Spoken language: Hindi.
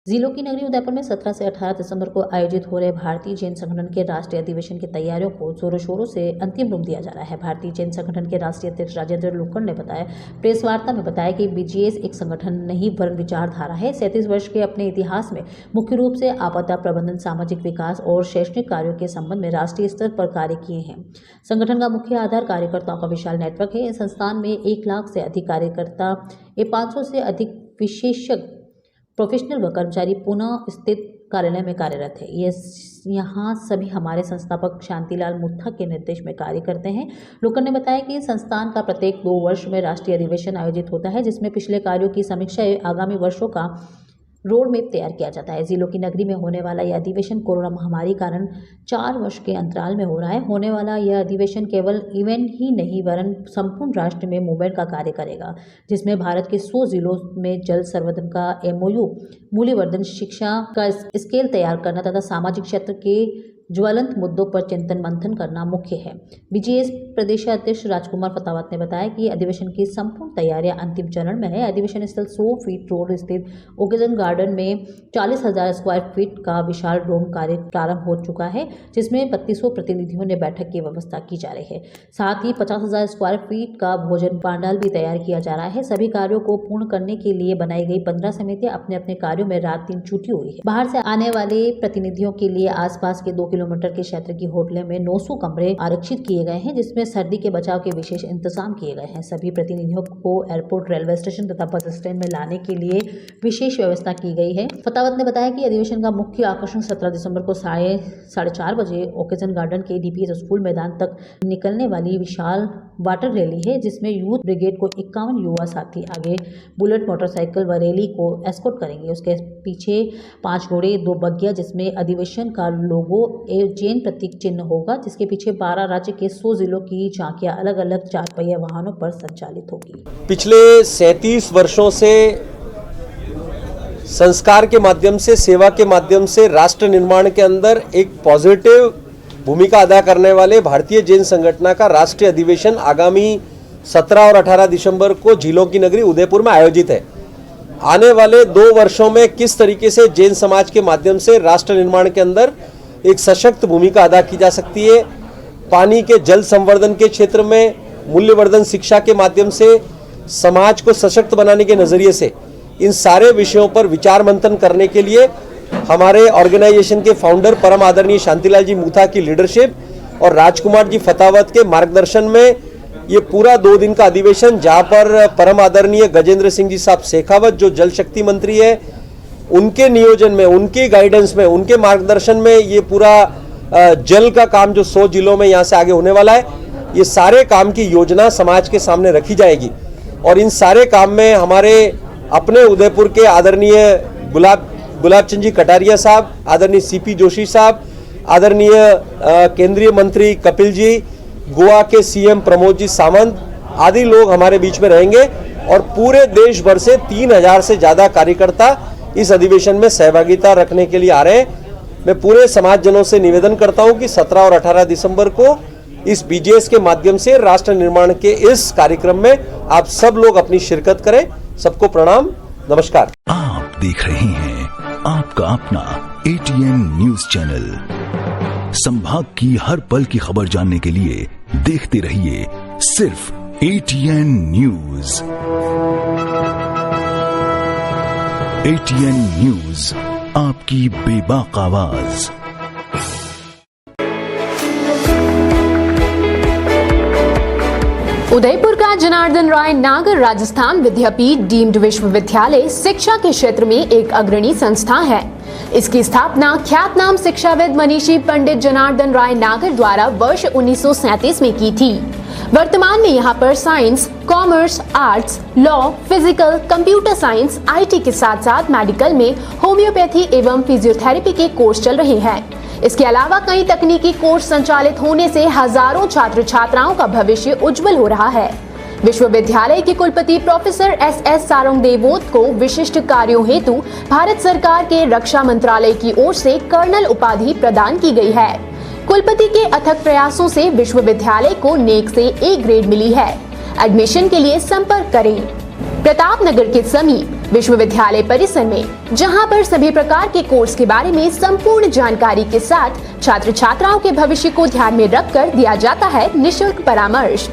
जिलों की नगरी उदयपुर में 17 से 18 दिसंबर को आयोजित हो रहे भारतीय जैन संगठन के राष्ट्रीय अधिवेशन की तैयारियों को जोरों शोरों से अंतिम रूप दिया जा रहा है। भारतीय जैन संगठन के राष्ट्रीय अध्यक्ष राजेंद्र लुक्कड़ ने बताया प्रेस वार्ता में बताया कि बीजीएस एक संगठन नहीं वरन विचारधारा है। 37 वर्ष के अपने इतिहास में मुख्य रूप से आपदा प्रबंधन, सामाजिक विकास और शैक्षणिक कार्यों के संबंध में राष्ट्रीय स्तर पर कार्य किए हैं। संगठन का मुख्य आधार कार्यकर्ताओं का विशाल नेटवर्क है। इस संस्थान में 1 लाख से अधिक कार्यकर्ता, 500 से अधिक विशेषज्ञ, प्रोफेशनल व कर्मचारी पुनः स्थित कार्यालय में कार्यरत है। यहाँ सभी हमारे संस्थापक शांतिलाल मुत्था के निर्देश में कार्य करते हैं। लुक्कड़ ने बताया कि संस्थान का प्रत्येक 2 वर्ष में राष्ट्रीय अधिवेशन आयोजित होता है, जिसमें पिछले कार्यों की समीक्षा एवं आगामी वर्षों का रोड मैप तैयार किया जाता है। जिलों की नगरी में होने वाला यह अधिवेशन कोरोना महामारी कारण 4 वर्ष के अंतराल में हो रहा है। होने वाला यह अधिवेशन केवल इवेंट ही नहीं वरन संपूर्ण राष्ट्र में मूवमेंट का कार्य करेगा, जिसमें भारत के 100 जिलों में जल संवर्धन का MOU, मूल्यवर्धन शिक्षा का स्केल तैयार करना तथा सामाजिक क्षेत्र के ज्वलंत मुद्दों पर चिंतन मंथन करना मुख्य है। बीजीएस प्रदेशाध्यक्ष राजकुमार फतावत ने बताया कि अधिवेशन की संपूर्ण तैयारियां अंतिम चरण में है। अधिवेशन स्थल 100 फीट रोड स्थित ओकेजन गार्डन में 40,000 स्क्वायर फीट का विशाल डोम कार्य प्रारंभ हो चुका है, जिसमें 3200 प्रतिनिधियों ने बैठक की व्यवस्था की जा रही है। साथ ही 50,000 स्क्वायर फीट का भोजन पांडाल भी तैयार किया जा रहा है। सभी कार्यों को पूर्ण करने के लिए बनाई गई 15 समितियां अपने अपने कार्यों में रात दिन जुटी हुई है। बाहर से आने वाले प्रतिनिधियों के लिए आसपास के 2 किलोमीटर के क्षेत्र की होटलों में 900 कमरे आरक्षित किए गए हैं, जिसमें सर्दी के बचाव के विशेष इंतजाम किए गए हैं। सभी प्रतिनिधियों को एयरपोर्ट, रेलवे स्टेशन तथा बस स्टैंड में लाने के लिए विशेष व्यवस्था की गई है। फतावत ने बताया कि अधिवेशन का मुख्य आकर्षण 17 दिसंबर को 4:30 बजे ओकेजन गार्डन के DPS स्कूल मैदान तक निकलने वाली विशाल वाटर रैली है, जिसमें यूथ ब्रिगेड को 51 युवा साथी आगे बुलेट मोटरसाइकिल व रैली को एस्कॉर्ट करेंगे। उसके पीछे 5 घोड़े, 2 बग्गिया, जिसमें अधिवेशन का लोगो जैन प्रतीक चिन्ह होगा, जिसके पीछे 12 राज्य के 100 जिलों की झांकियां अलग अलग 4 पहिया वाहनों पर संचालित होगी। पिछले 37 वर्षों से संस्कार के माध्यम से, सेवा के माध्यम से राष्ट्र निर्माण के अंदर एक पॉजिटिव भूमिका अदा करने वाले भारतीय जैन संगठन का राष्ट्रीय अधिवेशन आगामी 17 और 18 दिसंबर को झीलों की नगरी उदयपुर में आयोजित है। आने वाले 2 वर्षों में किस तरीके से जैन समाज के माध्यम से राष्ट्र निर्माण के अंदर एक सशक्त भूमिका अदा की जा सकती है, पानी के जल संवर्धन के क्षेत्र में मूल्यवर्धन शिक्षा के माध्यम से समाज को सशक्त बनाने के नजरिए से, इन सारे विषयों पर विचार मंथन करने के लिए हमारे ऑर्गेनाइजेशन के फाउंडर परम आदरणीय शांतिलाल जी मुथा की लीडरशिप और राजकुमार जी फतावत के मार्गदर्शन में ये पूरा 2 दिन का अधिवेशन, जहाँ पर परम आदरणीय गजेंद्र सिंह जी साहब शेखावत जो जल शक्ति मंत्री है, उनके नियोजन में, उनके गाइडेंस में, उनके मार्गदर्शन में ये पूरा जल का काम जो 100 जिलों में यहाँ से आगे होने वाला है, ये सारे काम की योजना समाज के सामने रखी जाएगी। और इन सारे काम में हमारे अपने उदयपुर के आदरणीय गुलाब चंद जी कटारिया साहब, आदरणीय CP जोशी साहब, आदरणीय केंद्रीय मंत्री कपिल जी, गोवा के CM प्रमोद जी सावंत आदि लोग हमारे बीच में रहेंगे और पूरे देश भर से 3000 से ज़्यादा कार्यकर्ता इस अधिवेशन में सहभागिता रखने के लिए आ रहे हैं। मैं पूरे समाजजनों से निवेदन करता हूं कि 17 और 18 दिसंबर को इस BGS के माध्यम से राष्ट्र निर्माण के इस कार्यक्रम में आप सब लोग अपनी शिरकत करें। सबको प्रणाम, नमस्कार। आप देख रहे हैं आपका अपना ATN न्यूज चैनल। संभाग की हर पल की खबर जानने के लिए देखते रहिए सिर्फ ATN न्यूज। ATN न्यूज, आपकी बेबाक आवाज। उदयपुर का जनार्दन राय नागर राजस्थान विद्यापीठ डीम्ड विश्वविद्यालय शिक्षा के क्षेत्र में एक अग्रणी संस्था है। इसकी स्थापना ख्यातनाम शिक्षाविद मनीषी पंडित जनार्दन राय नागर द्वारा वर्ष 1937 में की थी। वर्तमान में यहाँ पर science, commerce, arts, law, physical, computer science, IT के साथ साथ मेडिकल में होम्योपैथी एवं फिजियोथेरेपी के कोर्स चल रहे हैं। इसके अलावा कई तकनीकी कोर्स संचालित होने से हजारों छात्र छात्राओं का भविष्य उज्जवल हो रहा है। विश्वविद्यालय के कुलपति प्रोफेसर SS सारंगदेवोत को विशिष्ट कार्यों हेतु भारत सरकार के रक्षा मंत्रालय की ओर से कर्नल उपाधि प्रदान की गई है। कुलपति के अथक प्रयासों से विश्वविद्यालय को नेक से A ग्रेड मिली है। एडमिशन के लिए संपर्क करें। प्रताप नगर के समीप विश्वविद्यालय परिसर में, जहां पर सभी प्रकार के कोर्स के बारे में संपूर्ण जानकारी के साथ छात्र छात्राओं के भविष्य को ध्यान में रखकर दिया जाता है निःशुल्क परामर्श।